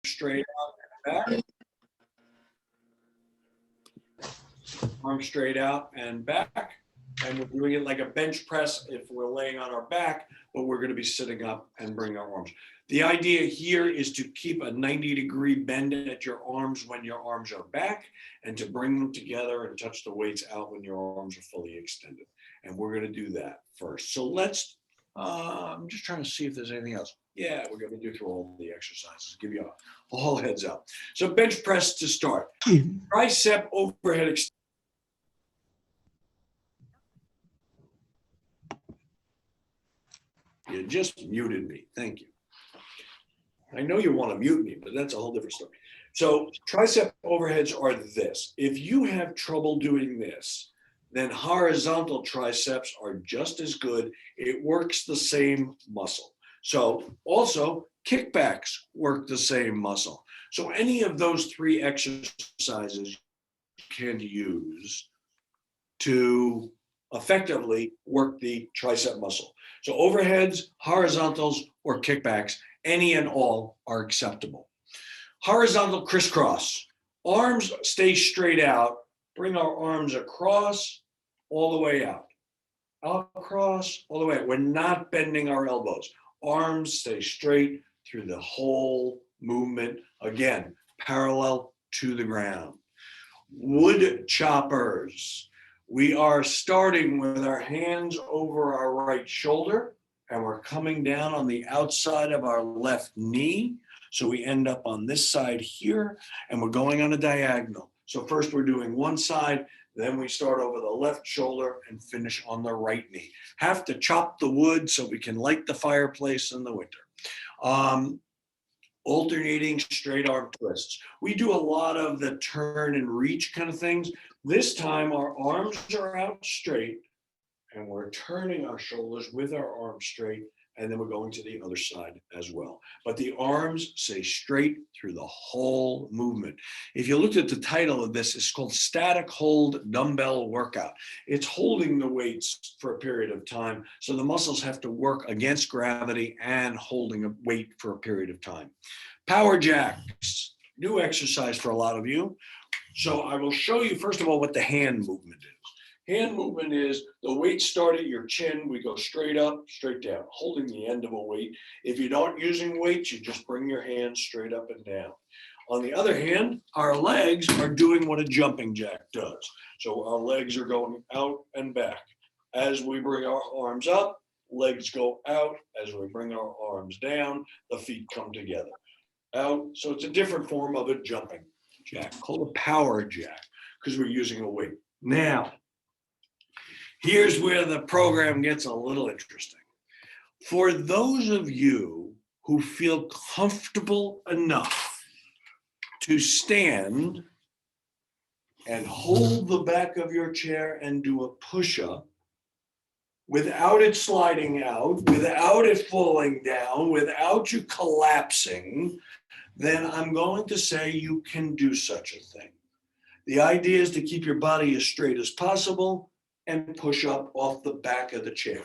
straight out and back. Arms straight out and back. And we're doing it like a bench press if we're laying on our back, but we're going to be sitting up and bring our arms. The idea here is to keep a 90-degree bend at your arms when your arms are back, and to bring them together and touch the weights out when your arms are fully extended. And we're going to do that first. So let's, I'm just trying to see if there's anything else. Yeah, we're going to do through all the exercises, give you a whole heads up. So bench press to start. Tricep overhead extension. You just muted me. Thank you. I know you want to mute me, but that's a whole different story. So tricep overheads are this. If you have trouble doing this, then horizontal triceps are just as good. It works the same muscle. So also kickbacks work the same muscle. So any of those three exercises you can use to effectively work the tricep muscle. So overheads, horizontals, or kickbacks, any and all are acceptable. Horizontal crisscross. Arms stay straight out. Bring our arms across, all the way out. Across, all the way out. We're not bending our elbows. Arms stay straight through the whole movement. Again, parallel to the ground. Wood choppers. We are starting with our hands over our right shoulder, and we're coming down on the outside of our left knee. So we end up on this side here, and we're going on a diagonal. So first we're doing one side, then we start over the left shoulder and finish on the right knee. Have to chop the wood so we can light the fireplace in the winter. Alternating straight arm twists. We do a lot of the turn and reach kind of things. This time our arms are out straight and we're turning our shoulders with our arms straight, and then we're going to the other side as well. But the arms stay straight through the whole movement. If you looked at the title of this, it's called Static Hold Dumbbell Workout. It's holding the weights for a period of time, so the muscles have to work against gravity and holding a weight for a period of time. Power jacks, new exercise for a lot of you. So I will show you, first of all, what the hand movement is. Hand movement is the weight start at your chin. We go straight up, straight down, holding the end of a weight. If you're not using weights, you just bring your hands straight up and down. On the other hand, our legs are doing what a jumping jack does. So our legs are going out and back. As we bring our arms up, legs go out. As we bring our arms down, the feet come together. Out. So it's a different form of a jumping jack, called a power jack, because we're using a weight. Now, here's where the program gets a little interesting. For those of you who feel comfortable enough to stand and hold the back of your chair and do a push-up without it sliding out, without it falling down, without you collapsing, then I'm going to say you can do such a thing. The idea is to keep your body as straight as possible and push up off the back of the chair.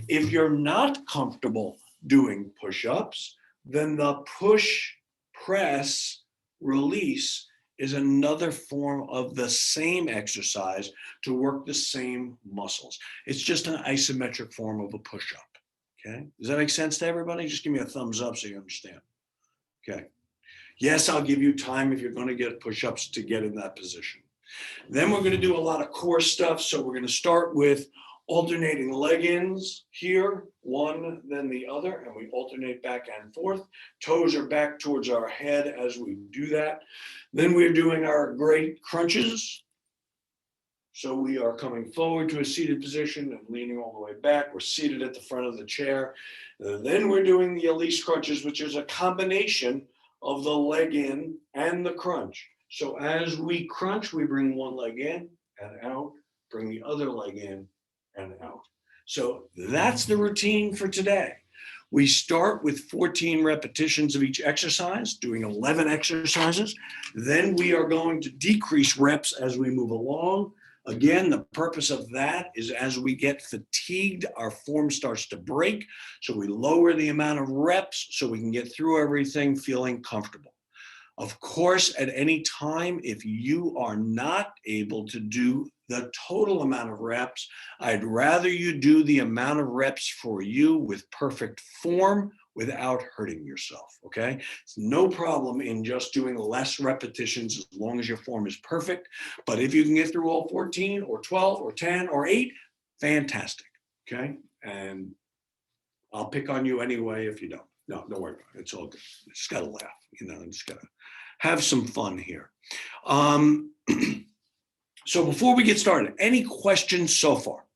If you're not comfortable doing push-ups, then the push, press, release is another form of the same exercise to work the same muscles. It's just an isometric form of a push-up, okay? Does that make sense to everybody? Just give me a thumbs up so you understand. Okay. Yes, I'll give you time if you're going to get push-ups to get in that position. Then we're going to do a lot of core stuff. So we're going to start with alternating leg ins here, one, then the other, and we alternate back and forth. Toes are back towards our head as we do that. Then we're doing our great crunches. So we are coming forward to a seated position and leaning all the way back. We're seated at the front of the chair. Then we're doing the Elise crunches, which is a combination of the leg in and the crunch. So as we crunch, we bring one leg in and out, bring the other leg in and out. So that's the routine for today. We start with 14 repetitions of each exercise, doing 11 exercises. Then we are going to decrease reps as we move along. Again, the purpose of that is as we get fatigued, our form starts to break. So we lower the amount of reps so we can get through everything feeling comfortable. Of course, at any time, if you are not able to do the total amount of reps, I'd rather you do the amount of reps for you with perfect form without hurting yourself, okay? It's no problem in just doing less repetitions as long as your form is perfect. But if you can get through all 14 or 12 or 10 or 8, fantastic, okay? And I'll pick on you anyway if you don't. No, don't worry about it. It's all good. Just gotta laugh, just gotta have some fun here. So before we get started, any questions so far?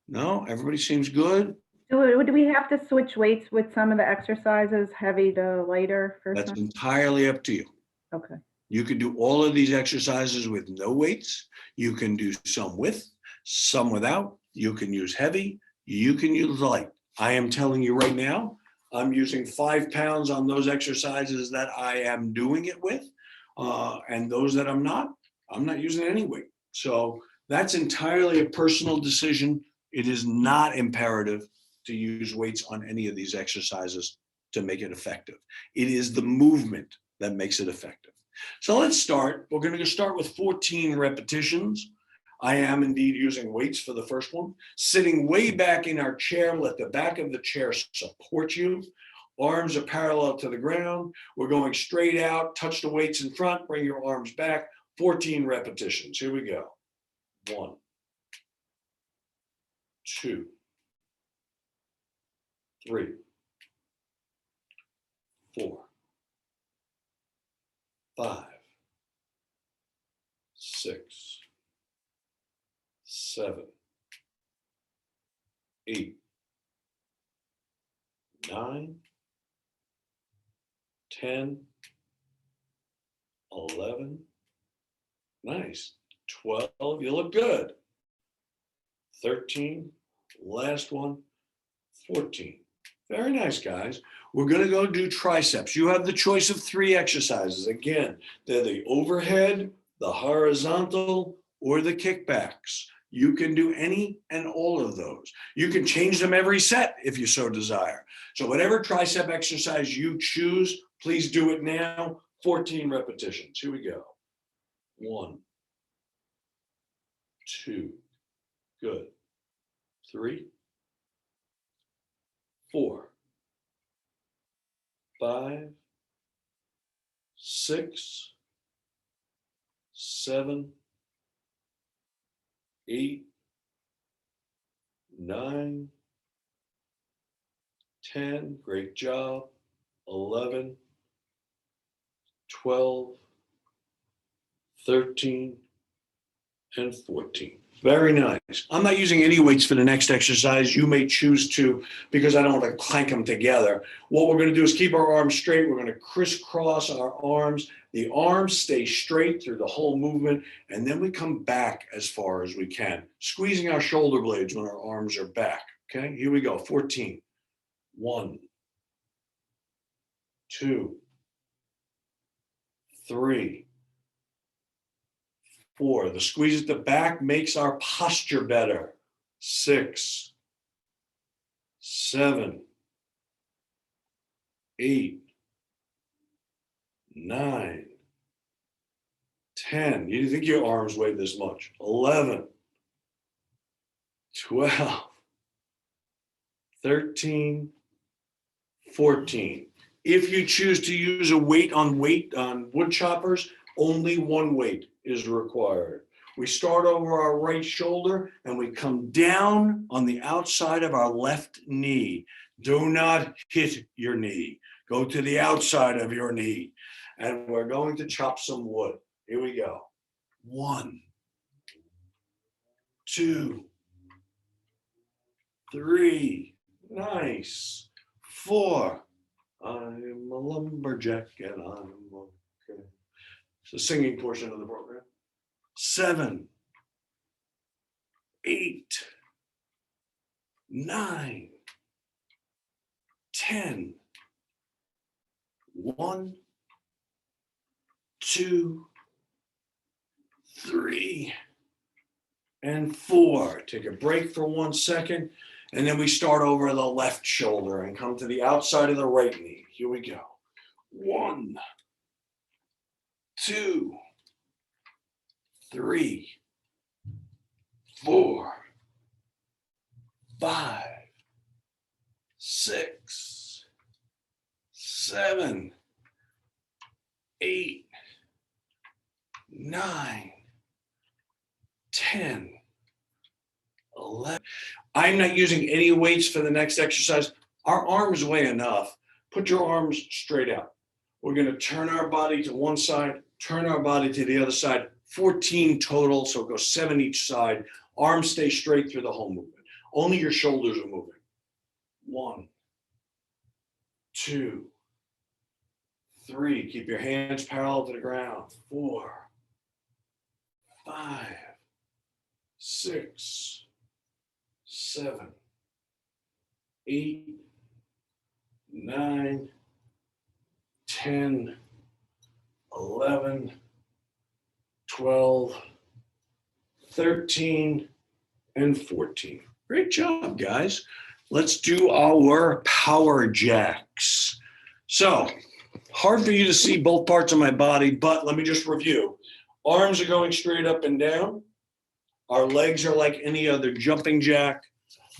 No, everybody seems good. Do we have to switch weights with some of the exercises, heavy to lighter? That's entirely up to you. Okay. You can do all of these exercises with no weights. You can do some with, some without. You can use heavy. You can use light. I am telling you right now, I'm using 5 pounds on those exercises that I am doing it with. And those that I'm not using any weight. So that's entirely a personal decision. It is not imperative to use weights on any of these exercises to make it effective. It is the movement that makes it effective. So let's start. We're going to start with 14 repetitions. I am indeed using weights for the first one. Sitting way back in our chair, let the back of the chair support you. Arms are parallel to the ground. We're going straight out, touch the weights in front, bring your arms back. 14 repetitions. Here we go. 1, 2, 3, 4, 5, 6, 7, 8, 9, 10, 11, nice, 12, you look good, 13, last one, 14. Very nice, guys. We're going to go do triceps. You have the choice of 3 exercises. Again, they're the overhead, the horizontal, or the kickbacks. You can do any and all of those. You can change them every set if you so desire. So whatever tricep exercise you choose, please do it now. 14 repetitions. Here we go. 1, 2, good. 3, 4, 5, 6, 7, 8, 9, 10, great job, 11, 12, 13, and 14. Very nice. I'm not using any weights for the next exercise. You may choose to, because I don't want to clank them together. What we're going to do is keep our arms straight. We're going to crisscross our arms. The arms stay straight through the whole movement, and then we come back as far as we can, squeezing our shoulder blades when our arms are back. Okay, here we go. 14. 1, 2, 3, 4. The squeeze at the back makes our posture better. 6, 7, 8, 9, 10. You didn't think your arms weighed this much. 11, 12, 13, 14. If you choose to use a weight on wood choppers, only one weight is required. We start over our right shoulder and we come down on the outside of our left knee. Do not hit your knee. Go to the outside of your knee. And we're going to chop some wood. Here we go. 1, 2, 3. Nice. 4. I'm a lumberjack and I'm okay. It's the singing portion of the program. 7, 8, 9, 10. 1, 2, 3, and 4. Take a break for 1 second, and then we start over the left shoulder and come to the outside of the right knee. Here we go. 1, 2, 3, 4, 5, 6, 7, 8, 9, 10, 11. I'm not using any weights for the next exercise. Our arms weigh enough. Put your arms straight out. We're going to turn our body to one side, turn our body to the other side. 14 total, so it goes 7 each side. Arms stay straight through the whole movement. Only your shoulders are moving. 1, 2, 3. Keep your hands parallel to the ground. 4, 5, 6, 7, 8, 9, 10, 11, 12, 13, and 14. Great job, guys. Let's do our power jacks. So, hard for you to see both parts of my body, but let me just review. Arms are going straight up and down. Our legs are like any other jumping jack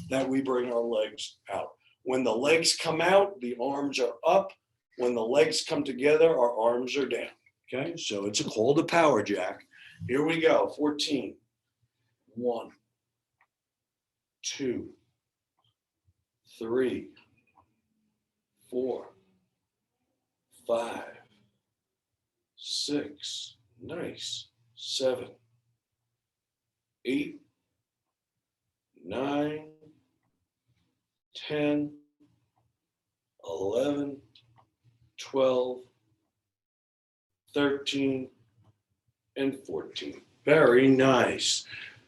that we bring our legs out. When the legs come out, the arms are up. When the legs come together, our arms are down. Okay, so it's called a power jack. Here we go, 14. 1, 2, 3, 4, 5, 6, nice, 7, 8, 9, 10, 11, 12, 13, and 14. Very nice.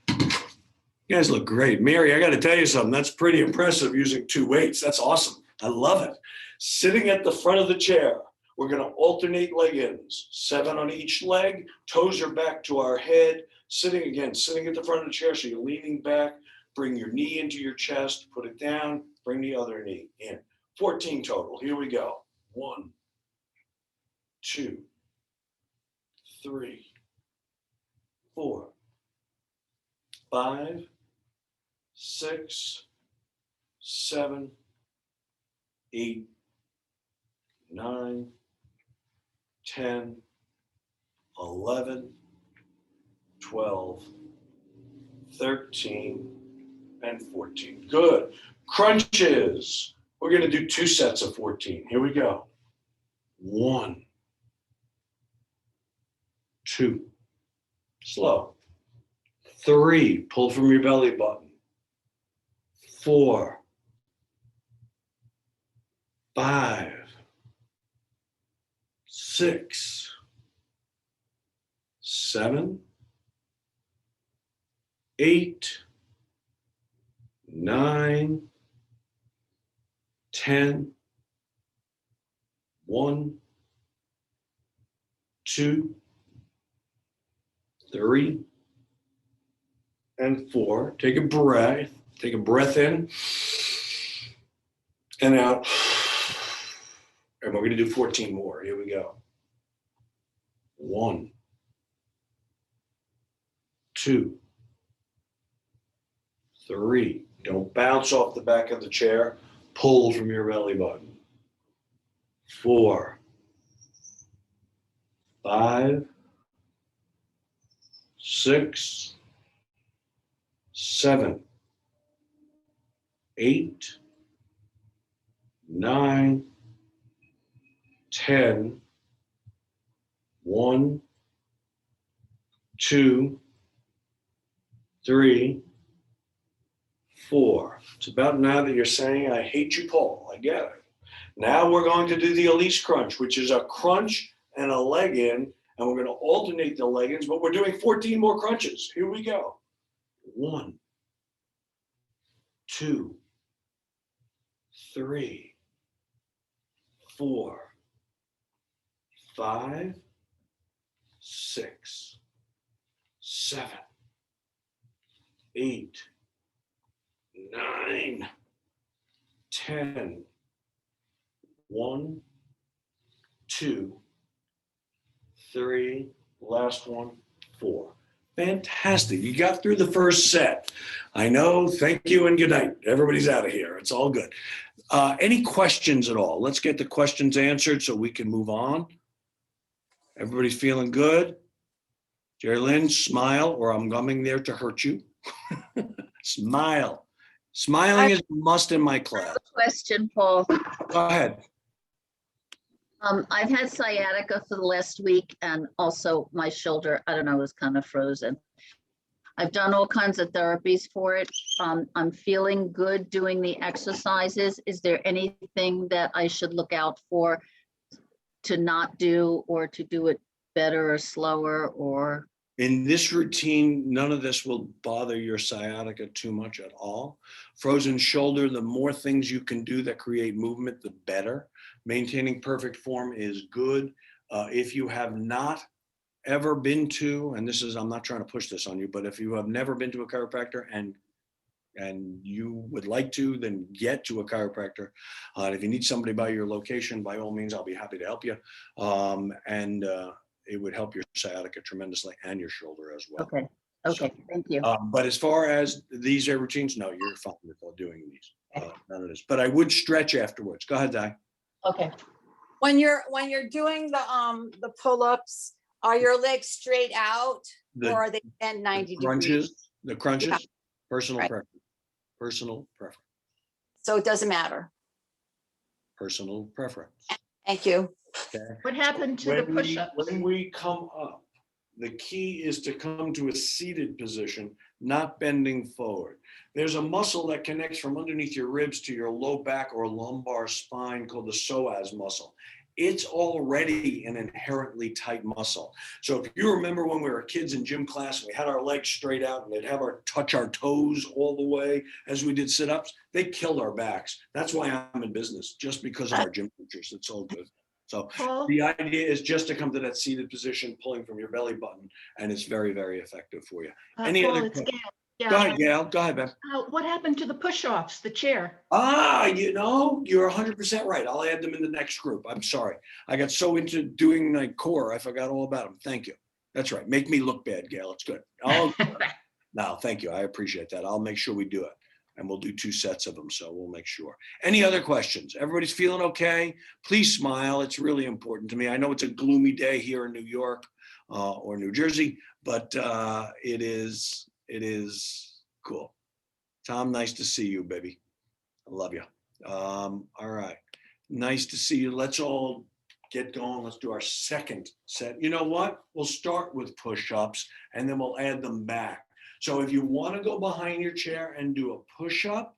You guys look great. Mary, I got to tell you something. That's pretty impressive using 2 weights. That's awesome. I love it. Sitting at the front of the chair, we're going to alternate leg ins. 7 on each leg. Toes are back to our head. Sitting again, sitting at the front of the chair. So you're leaning back. Bring your knee into your chest. Put it down. Bring the other knee in. 14 total. Here we go. 1, 2, 3, 4, 5, 6, 7, 8, 9, 10, 11, 12, 13, and 14. Good. Crunches. We're going to do 2 sets of 14. Here we go. 1, 2. Slow. 3. Pull from your belly button. 4, 5, 6, 7, 8, 9, 10, 1, 2, 3, and 4. Take a breath. Take a breath in and out. And we're going to do 14 more. Here we go. 1, 2, 3. Don't bounce off the back of the chair. Pull from your belly button. 4, 5, 6, 7, 8, 9, 10, 1, 2, 3, 4. It's about now that you're saying, I hate you, Paul. I get it. Now we're going to do the Elise crunch, which is a crunch and a leg in, and we're going to alternate the leg ins, but we're doing 14 more crunches. Here we go. 1, 2, 3, 4, 5, 6, 7, 8, 9, 10, 1, 2, 3, last one, 4. Fantastic. You got through the first set. I know. Thank you and good night. Everybody's out of here. It's all good. Any questions at all? Let's get the questions answered so we can move on. Everybody's feeling good? Jerry Lynn, smile, or I'm coming there to hurt you. Smile. Smiling is a must in my class. Question, Paul. Go ahead. I've had sciatica for the last week and also my shoulder, I don't know, is kind of frozen. I've done all kinds of therapies for it. I'm feeling good doing the exercises. Is there anything that I should look out for to not do or to do it better or slower or? In this routine, none of this will bother your sciatica too much at all. Frozen shoulder, the more things you can do that create movement, the better. Maintaining perfect form is good. If you have not ever been to, and this is, I'm not trying to push this on you, but if you have never been to a chiropractor and you would like to, then get to a chiropractor. If you need somebody by your location, by all means, I'll be happy to help you. It would help your sciatica tremendously and your shoulder as well. Okay, okay, thank you. But as far as these routines, no, you're fine with doing these. None of this. But I would stretch afterwards. Go ahead, Di. Okay. When you're doing the pull-ups, are your legs straight out or are they bent 90 degrees? The crunches, Yeah. personal Right. preference. Personal preference. So it doesn't matter. Personal preference. Thank you. Okay. What happened to the push-ups? When we come up, the key is to come to a seated position, not bending forward. There's a muscle that connects from underneath your ribs to your low back or lumbar spine called the psoas muscle. It's already an inherently tight muscle. So if you remember when we were kids in gym class and we had our legs straight out and they'd have our touch our toes all the way as we did sit-ups, they killed our backs. That's why I'm in business, just because of our gym teachers. It's all good. So Paul, the idea is just to come to that seated position, pulling from your belly button, and it's very, very effective for you. Any Paul, other it's questions? Gail. Go Yeah. ahead, Gail. Go ahead, Ben. What happened to the push-offs, the chair? You're 100% right. I'll add them in the next group. I'm sorry. I got so into doing my core, I forgot all about them. Thank you. That's right. Make me look bad, Gail. It's good. Oh, no, thank you. I appreciate that. I'll make sure we do it. And we'll do 2 sets of them, so we'll make sure. Any other questions? Everybody's feeling okay? Please smile. It's really important to me. I know it's a gloomy day here in New York or New Jersey, but it is cool. Tom, nice to see you, baby. I love you. All right. Nice to see you. Let's all get going. Let's do our second set. You know what? We'll start with push-ups and then we'll add them back. So if you want to go behind your chair and do a push-up,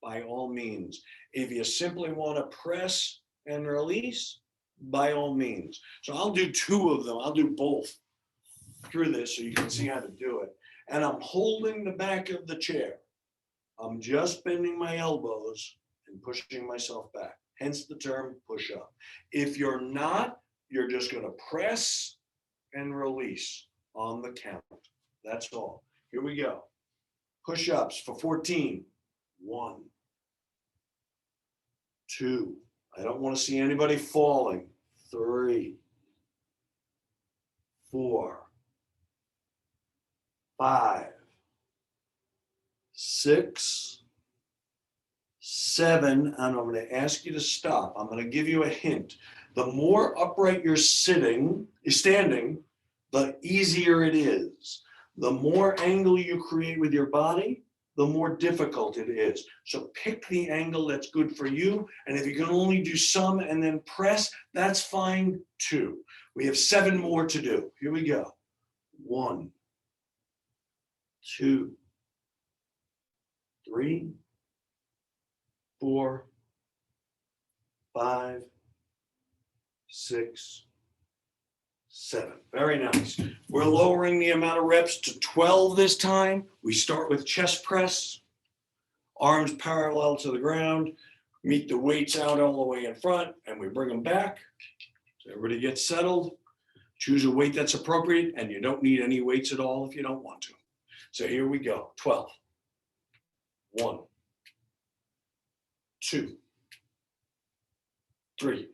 by all means. If you simply want to press and release, by all means. So I'll do 2 of them. I'll do both through this so you can see how to do it. And I'm holding the back of the chair. I'm just bending my elbows and pushing myself back. Hence the term push-up. If you're not, you're just going to press and release on the count. That's all. Here we go. Push-ups for 14. 1, 2. I don't want to see anybody falling. 3, 4, 5, 6, 7. And I'm going to ask you to stop. I'm going to give you a hint. The more upright you're standing, the easier it is. The more angle you create with your body, the more difficult it is. So pick the angle that's good for you. And if you can only do some and then press, that's fine too. We have 7 more to do. Here we go. 1, 2, 3, 4, 5, 6, 7. Very nice. We're lowering the amount of reps to 12 this time. We start with chest press, arms parallel to the ground, meet the weights out all the way in front, and we bring them back. So everybody gets settled. Choose a weight that's appropriate, and you don't need any weights at all if you don't want to. So here we go. 12. 1, 2, 3,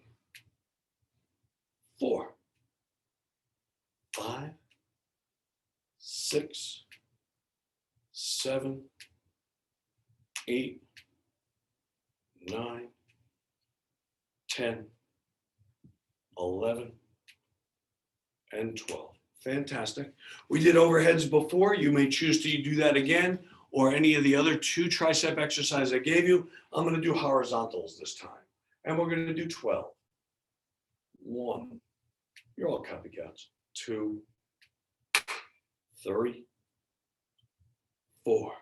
6, 7, 8, 9, 10, 11, and 12. Fantastic. We did overheads before. You may choose to do that again, or any of the other 2 tricep exercises I gave you. I'm going to do horizontals this time, and we're going to do 12. 1, you're all copycats. 2, 3, 4,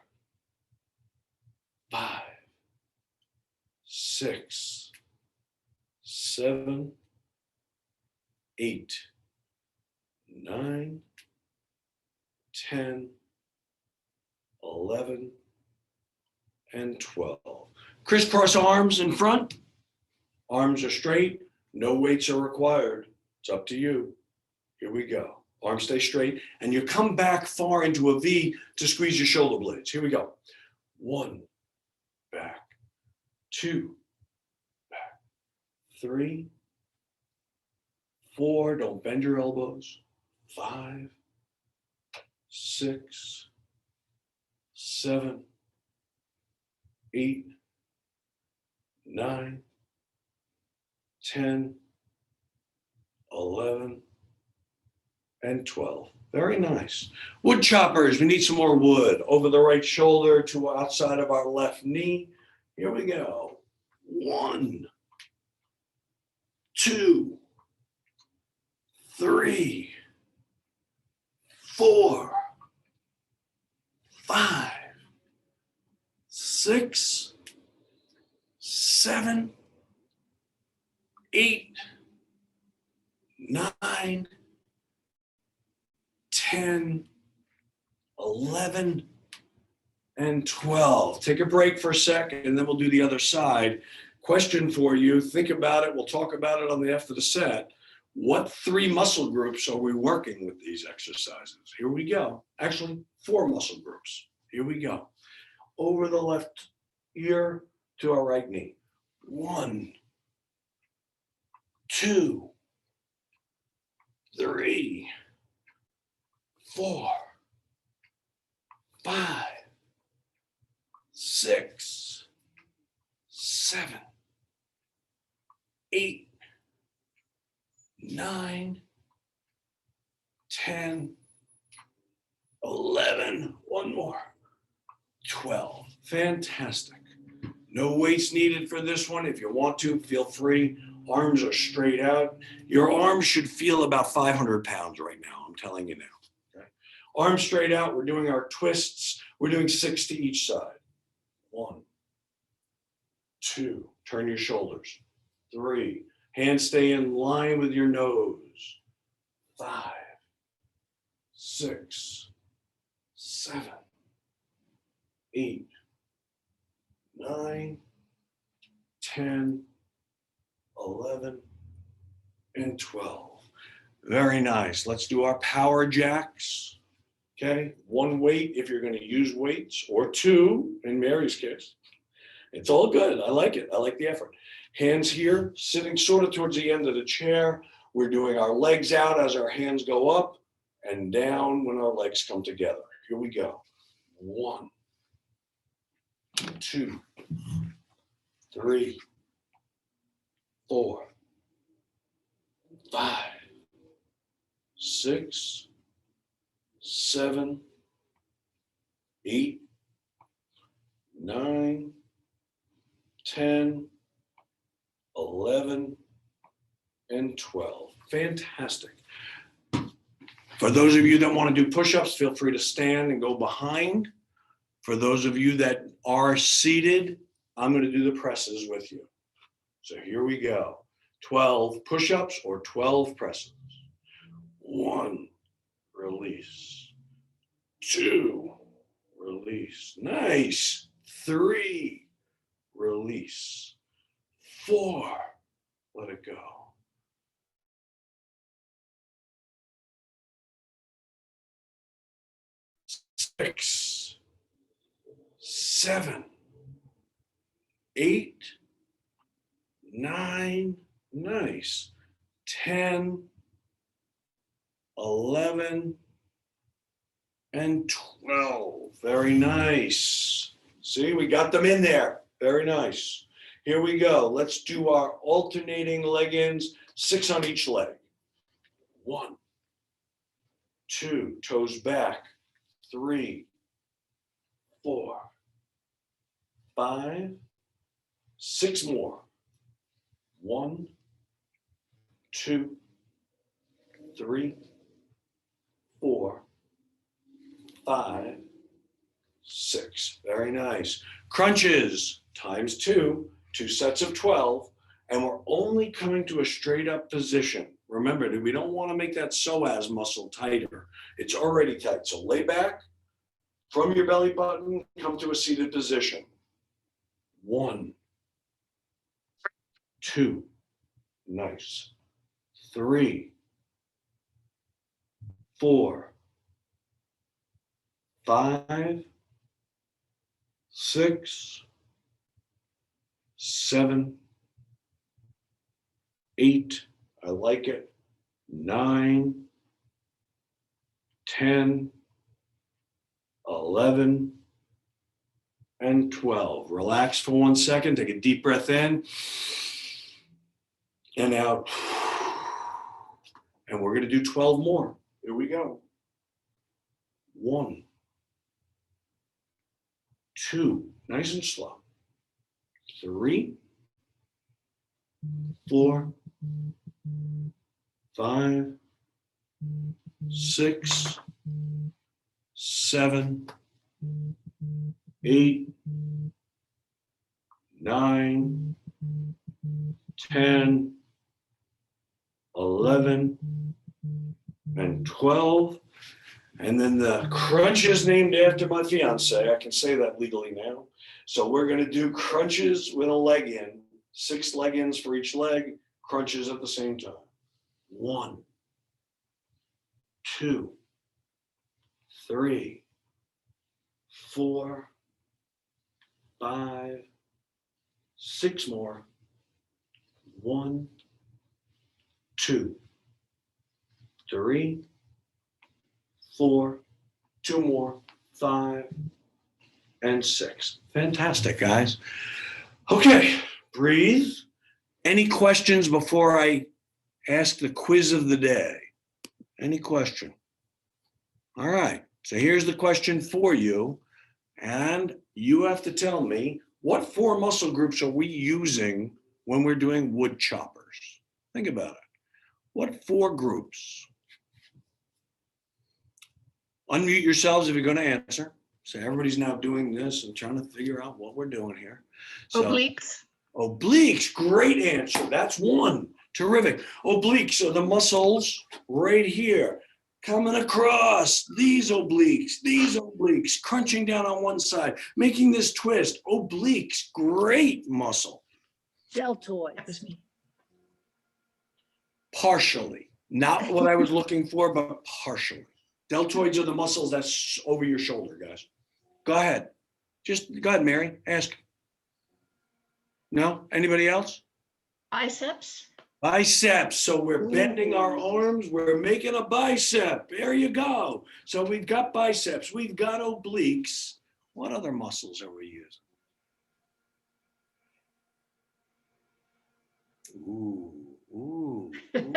5, 6, 7, 8, 9, 10, 11, and 12. Crisscross arms in front. Arms are straight. No weights are required. It's up to you. Here we go. Arms stay straight. And you come back far into a V to squeeze your shoulder blades. Here we go. 1, back. 2, back. 3, 4, don't bend your elbows. 5, 6, 7, 8, 9, 10, 11, and 12. Very nice. Wood choppers, we need some more wood. Over the right shoulder to outside of our left knee. Here we go. 1, 2, 3, 4, 5, 6, 7, 8, 9, 10, 11, and 12. Take a break for a second, and then we'll do the other side. Question for you. Think about it. We'll talk about it on the after the set. What 3 muscle groups are we working with these exercises? Here we go. Actually, 4 muscle groups. Here we go. Over the left ear to our right knee. 1, 2, 3, 4, 5, 6, 7, 8, 9, 10, 11, one more, 12. Fantastic. No weights needed for this one. If you want to, feel free. Arms are straight out. Your arms should feel about 500 pounds right now, I'm telling you now. Okay? Arms straight out. We're doing our twists. We're doing 6 to each side. 1, 2, turn your shoulders. 3, hands stay in line with your nose. 5, 6, 7, 8, 9, 10, 11, and 12. Very nice. Let's do our power jacks. Okay, 1 weight if you're going to use weights, or 2 in Mary's case. It's all good. I like it. I like the effort. Hands here, sitting sort of towards the end of the chair. We're doing our legs out as our hands go up and down when our legs come together. Here we go. 1, 2, 3, 4, 5, 6, 7, 8, 9, 10, 11, and 12. Fantastic. For those of you that want to do push-ups, feel free to stand and go behind. For those of you that are seated, I'm going to do the presses with you. So here we go. 12 push-ups or 12 presses. 1, release. 2, release. Nice. 3, release. 4, let it go. 6, 7, 8, 9, nice. 10, 11, and 12. Very nice. See, we got them in there. Very nice. Here we go. Let's do our alternating leg-ins, 6 on each leg. 1, 2, toes back. 3, 4, 5, 6 more. 1, 2, 3, 4, 5, 6. Very nice. Crunches times 2, 2 sets of 12, and we're only coming to a straight up position. Remember, we don't want to make that psoas muscle tighter. It's already tight. So lay back from your belly button, come to a seated position. 1, 2, nice. 3, 4, 5, 6, 7, 8, I like it, 9, 10, 11, and 12. Relax for 1 second, take a deep breath in and out. And we're gonna do 12 more. Here we go. 1, 2, nice and slow. 3, 4, 5, 6, 7, 8, 9, 10, 11, and 12. And then the crunches named after my fiance. I can say that legally now. So we're going to do crunches with a leg in, 6 leg ins for each leg, crunches at the same time. 1, 2, 3, 4, 5, 6 more. 1, 2, 3, 4, 2 more, 5, and 6. Fantastic, guys. Okay, breathe. Any questions before I ask the quiz of the day? Any question? All right, so here's the question for you. And you have to tell me, what 4 muscle groups are we using when we're doing wood choppers? Think about it. What 4 groups? Unmute yourselves if you're going to answer. So everybody's now doing this and trying to figure out what we're doing here. So, Obliques. obliques, great answer. That's 1. Terrific. Obliques are the muscles right here, coming across these obliques, crunching down on one side, making this twist. Obliques, great muscle. That was Deltoids. me. Partially, not what I was looking for, but partially. Deltoids are the muscles that's over your shoulder, guys. Go ahead. Just go ahead, Mary. Ask. No? Anybody else? Biceps. Biceps. So we're bending our arms. We're making a bicep. There you go. So we've got biceps. We've got obliques. What other muscles are we using? Ooh, ooh, ooh.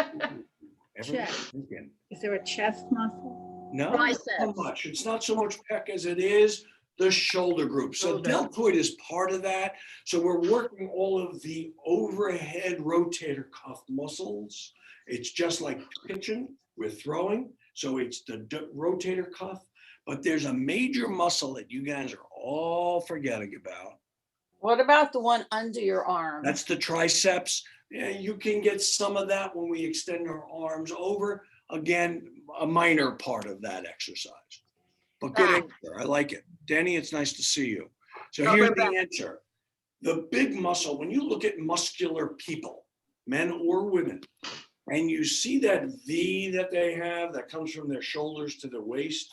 Everybody's Chest. thinking. Is there a chest muscle? No, not so Triceps. much. It's not so much pec as it is the shoulder group. So Shoulder. deltoid is part of that. So we're working all of the overhead rotator cuff muscles. It's just like pitching, we're throwing. So it's the rotator cuff. But there's a major muscle that you guys are all forgetting about. What about the one under your arm? That's the triceps. Yeah, you can get some of that when we extend our arms over. Again, a minor part of that exercise. But good answer. I like it. Danny, it's nice to see you. So here's the answer. The big muscle, when you look at muscular people, men or women, and you see that V that they have that comes from their shoulders to their waist,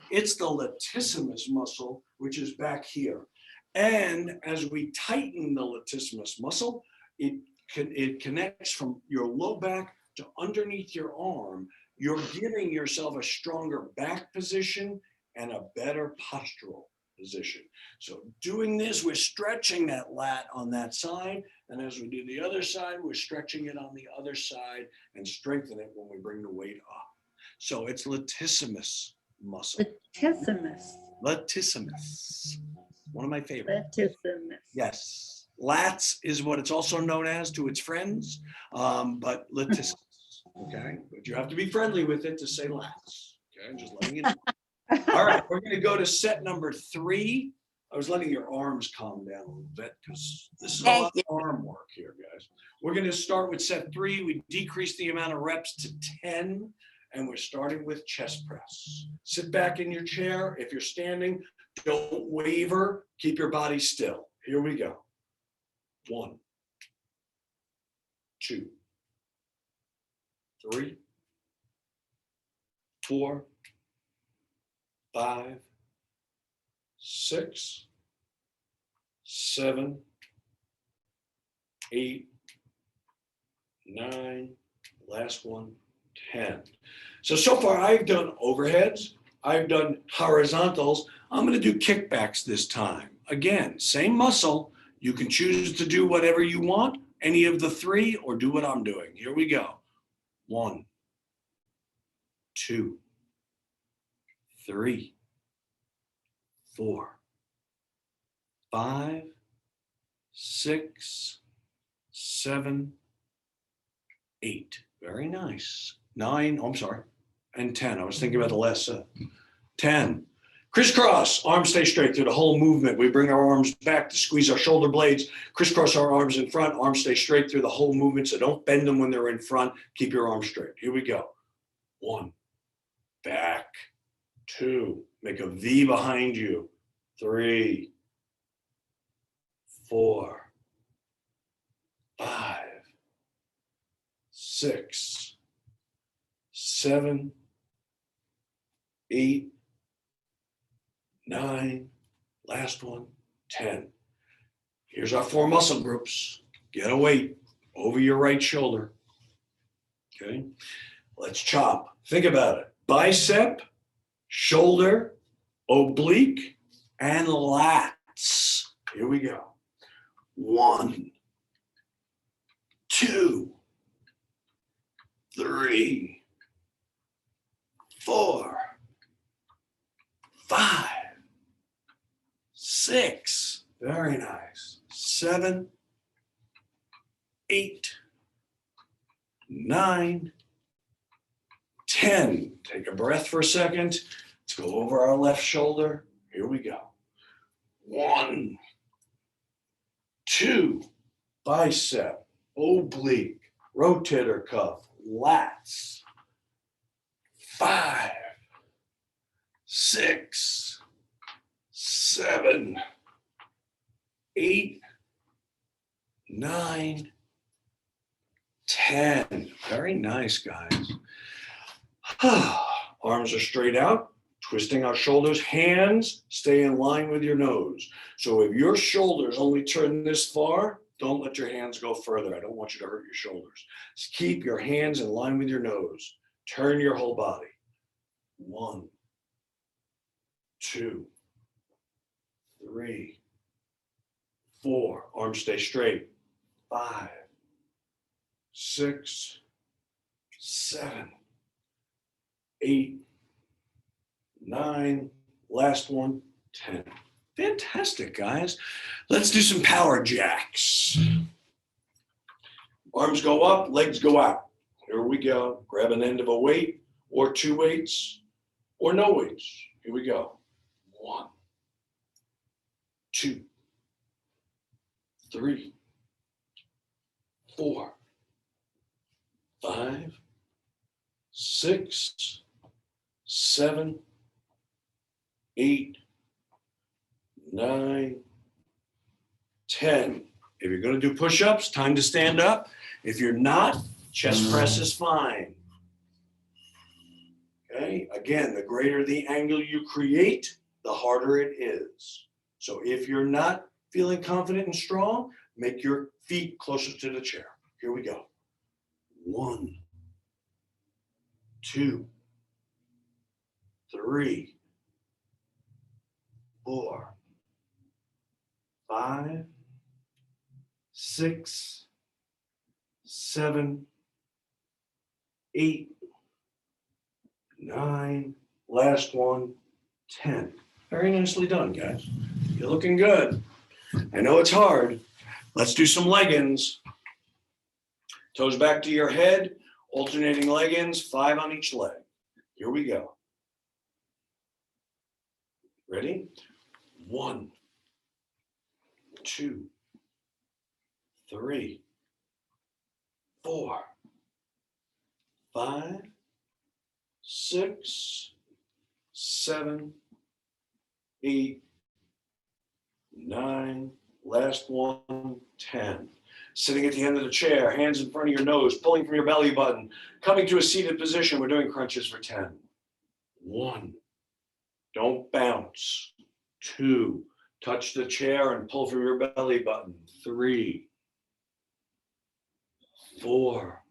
it's the latissimus muscle, which is back here. And as we tighten the latissimus muscle, it connects from your low back to underneath your arm. You're giving yourself a stronger back position and a better postural position. So doing this, we're stretching that lat on that side. And as we do the other side, we're stretching it on the other side and strengthen it when we bring the weight up. So it's latissimus muscle. Latissimus. Latissimus. One of my favorites. Latissimus. Yes. Lats is what it's also known as to its friends, but latissimus. Okay. But you have to be friendly with it to say lats. Okay. I'm just letting you know. All right. We're going to go to set number 3. I was letting your arms calm down a little bit because this is a lot of arm work here, guys. We're going to start with set 3. We decrease the amount of reps to 10, and we're starting with chest press. Sit back in your chair. If you're standing, don't waver. Keep your body still. Here we go. 1, 2, 3, 4, 5, 6, 7, 8, 9, last one, 10. So far I've done overheads, I've done horizontals. I'm going to do kickbacks this time. Again, same muscle. You can choose to do whatever you want, any of the 3, or do what I'm doing. Here we go. 1, 2, 3, 4, 5, 6, 7, 8. Very nice. 9, oh, I'm sorry, and 10. I was thinking about the last set. 10. Crisscross, arms stay straight through the whole movement. We bring our arms back to squeeze our shoulder blades. Crisscross our arms in front, arms stay straight through the whole movement, so don't bend them when they're in front. Keep your arms straight. Here we go. 1, back. 2, make a V behind you. 3, 4, 5, 6, 7, 8, 9, last one, 10. Here's our 4 muscle groups. Get a weight over your right shoulder. Okay, let's chop. Think about it. Bicep, shoulder, oblique, and lats. Here we go. 1, 2, 3, 4, 5, 6. Very nice. 7, 8, 9, 10. Take a breath for a second. Let's go over our left shoulder. Here we go. 1, 2, bicep, oblique, rotator cuff, lats. 5, 6, 7, 8, 9, 10. Very nice, guys. Arms are straight out, twisting our shoulders. Hands stay in line with your nose. So if your shoulders only turn this far, don't let your hands go further. I don't want you to hurt your shoulders. Just keep your hands in line with your nose. Turn your whole body. 1, 2, 3, 4. Arms stay straight. 5, 6, 7, 8, 9. Last one, 10. Fantastic, guys. Let's do some power jacks. Arms go up, legs go out. Here we go. Grab an end of a weight or 2 weights or no weights. Here we go. 1, 2, 3, 4, 5, 6, 7, 8, 9, 10. If you're going to do push-ups, time to stand up. If you're not, chest press is fine. Okay, again, the greater the angle you create, the harder it is. So if you're not feeling confident and strong, make your feet closer to the chair. Here we go. 1, 2, 3, 4, 5, 6, 7, 8, 9, last one, 10. Very nicely done, guys. You're looking good. I know it's hard. Let's do some leg-ins. Toes back to your head, alternating leg-ins, 5 on each leg. Here we go. Ready? 1, 2, 3, 4, 5, 6, 7, 8, 9, last one, 10. Sitting at the end of the chair, hands in front of your nose, pulling from your belly button, coming to a seated position. We're doing crunches for 10. 1, don't bounce. 2, touch the chair and pull from your belly button. 3, 4,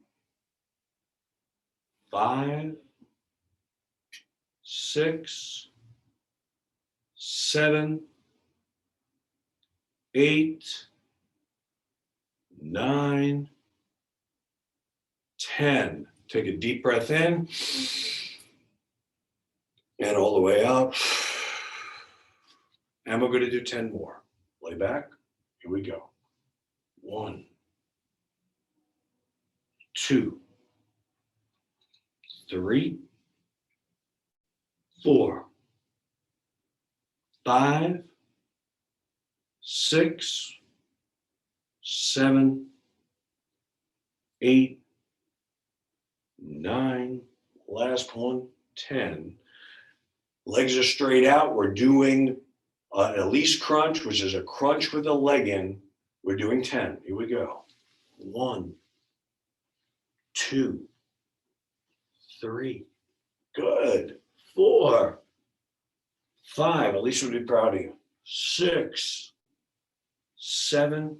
5, 6, 7, 8, 9, 10. Take a deep breath in and all the way out. And we're going to do 10 more. Lay back. Here we go. 1, 2, 3, 4, 5, 6, 7, 8, 9, last one, 10. Legs are straight out. We're doing at least crunch, which is a crunch with a leg in. We're doing 10. Here we go. 1, 2, 3. Good. 4, 5. Alicia would be proud of you. 6, 7,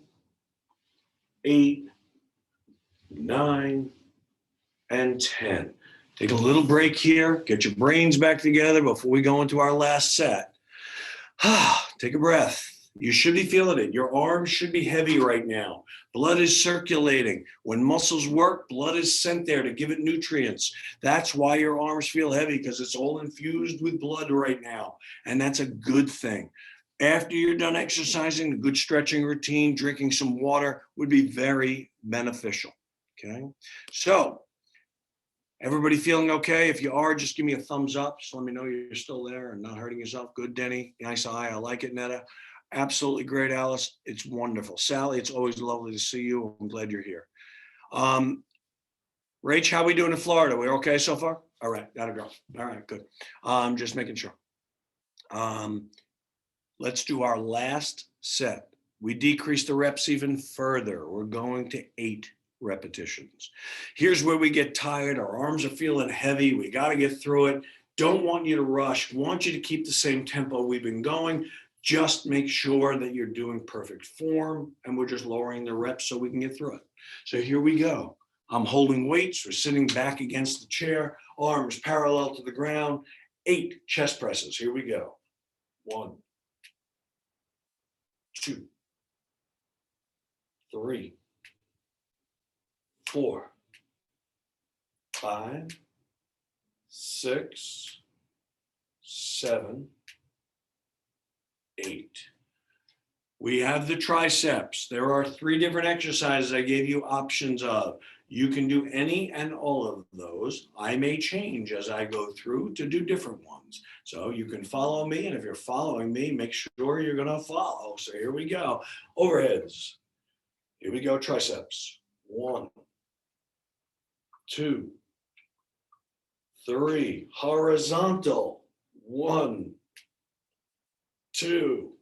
8, 9, and 10. Take a little break here. Get your brains back together before we go into our last set. Take a breath. You should be feeling it. Your arms should be heavy right now. Blood is circulating. When muscles work, blood is sent there to give it nutrients. That's why your arms feel heavy, because it's all infused with blood right now. And that's a good thing. After you're done exercising, a good stretching routine, drinking some water would be very beneficial. Okay. So everybody feeling okay? If you are, just give me a thumbs up. Just let me know you're still there and not hurting yourself. Good, Denny. Nice eye. I like it, Netta. Absolutely great, Alice. It's wonderful. Sally, it's always lovely to see you. I'm glad you're here. Rach, how we doing in Florida? We okay so far? All right, gotta go. All right, good. Just making sure. Let's do our last set. We decrease the reps even further. We're going to 8 repetitions. Here's where we get tired. Our arms are feeling heavy. We got to get through it. Don't want you to rush. Want you to keep the same tempo we've been going. Just make sure that you're doing perfect form, and we're just lowering the reps so we can get through it. So here we go. I'm holding weights. We're sitting back against the chair, arms parallel to the ground. 8 chest presses. Here we go. 1, 2, 3, 4, 5, 6, 7, 8. We have the triceps. There are 3 different exercises I gave you options of. You can do any and all of those. I may change as I go through to do different ones. So you can follow me, and if you're following me, make sure you're going to follow. So here we go. Overheads. Here we go, triceps. 1, 2, 3. Horizontal. 1, 2,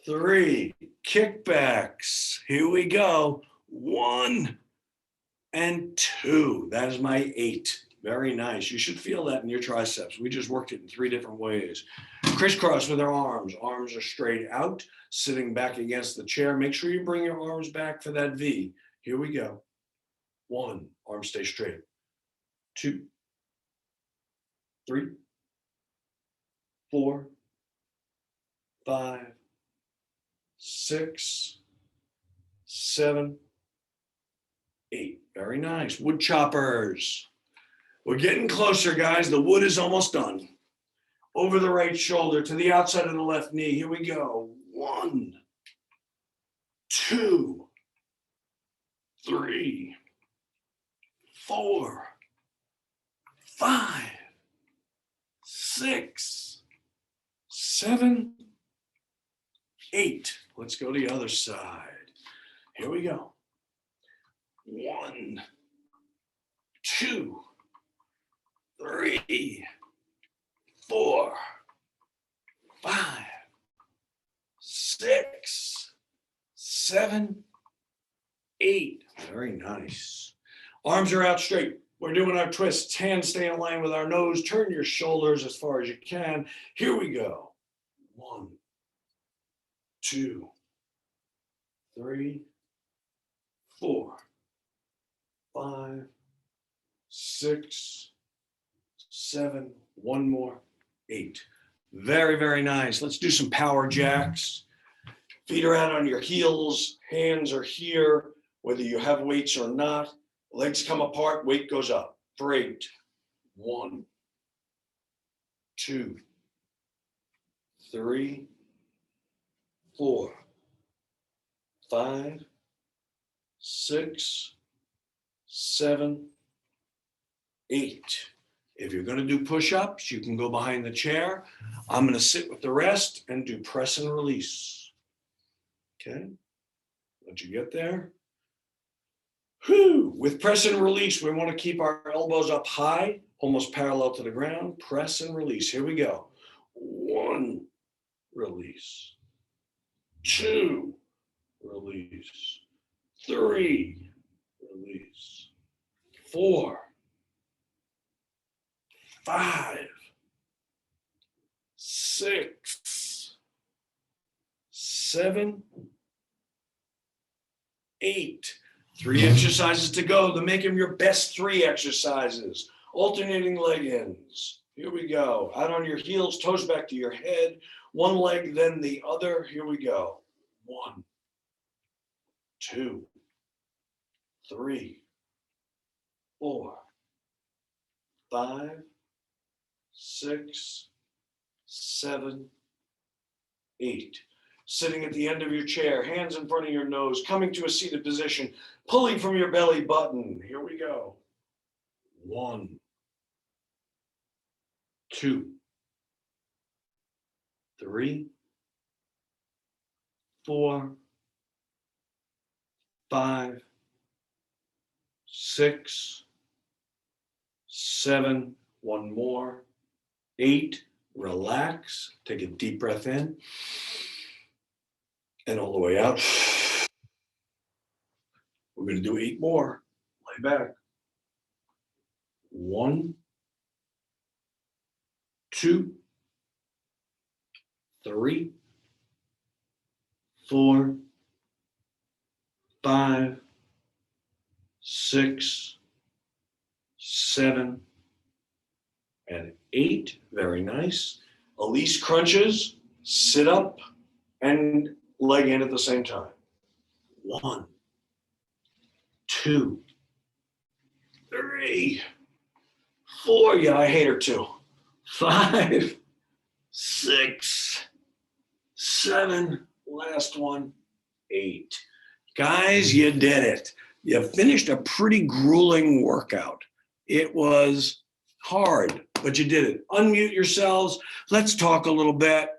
3. Kickbacks. Here we go. 1 and 2. That is my 8. Very nice. You should feel that in your triceps. We just worked it in 3 different ways. Crisscross with our arms. Arms are straight out, sitting back against the chair. Make sure you bring your arms back for that V. Here we go. 1, arms stay straight. 2, 3, 4, 5, 6, 7, 8. Very nice. Wood choppers. We're getting closer, guys. The wood is almost done. Over the right shoulder to the outside of the left knee. Here we go. 1, 2, 3, 4, 5, 6, 7, 8. Let's go to the other side. Here we go. 1, 2, 3, 4, 5, 6, 7, 8. Very nice. Arms are out straight. We're doing our twists. Hands stay in line with our nose. Turn your shoulders as far as you can. Here we go. 1, 2, 3, 4, 5, 6, 7. One more. 8. Very, very nice. Let's do some power jacks. Feet are out on your heels. Hands are here, whether you have weights or not. Legs come apart, weight goes up. For 8. 1, 2, 3, 4, 5, 6, 7, 8. If you're going to do push-ups, you can go behind the chair. I'm going to sit with the rest and do press and release. Okay, let you get there. Whew. With press and release, we want to keep our elbows up high, almost parallel to the ground. Press and release. Here we go. 1, release. 2, release. 3, release. 4, 5, 6, 7, 8. 3 exercises to go to make them your best 3 exercises. Alternating leg ends. Here we go. Out on your heels, toes back to your head. One leg, then the other. Here we go. 1, 2, 3, 4, 5, 6, 7, 8. Sitting at the end of your chair, hands in front of your nose, coming to a seated position, pulling from your belly button. Here we go. 1, 2, 3, 4, 5, 6, 7. One more. 8. Relax. Take a deep breath in. And all the way out. We're going to do 8 more. Lay back. 1, 2, 3, 4, 5, 6, 7, and 8. Very nice. Elise crunches, sit up, and leg in at the same time. 1, 2, 3, 4. Yeah, I hate her too. 5, 6, 7. Last one. 8. Guys, you did it. You finished a pretty grueling workout. It was hard, but you did it. Unmute yourselves. Let's talk a little bit.